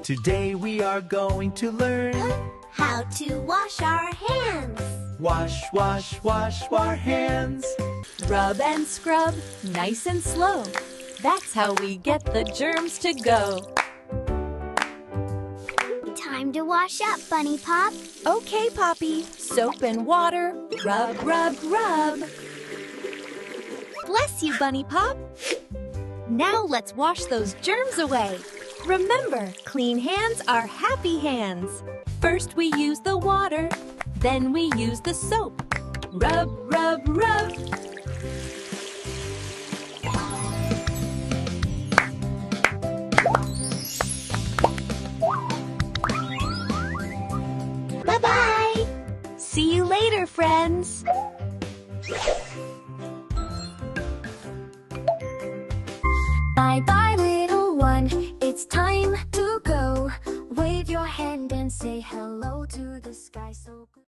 Today we are going to learn how to wash our hands. Wash, wash, wash our hands. Rub and scrub, nice and slow. That's how we get the germs to go. Time to wash up, BunnyPop. Okay, Poppy. Soap and water. Rub, rub, rub. Bless you, BunnyPop. Now let's wash those germs away. Remember, clean hands are happy hands. First we use the water, then we use the soap. Rub, rub, rub. Bye-bye. See you later, friends. Bye-bye, little one. It's time to go. Wave your hand and say hello to the sky so good.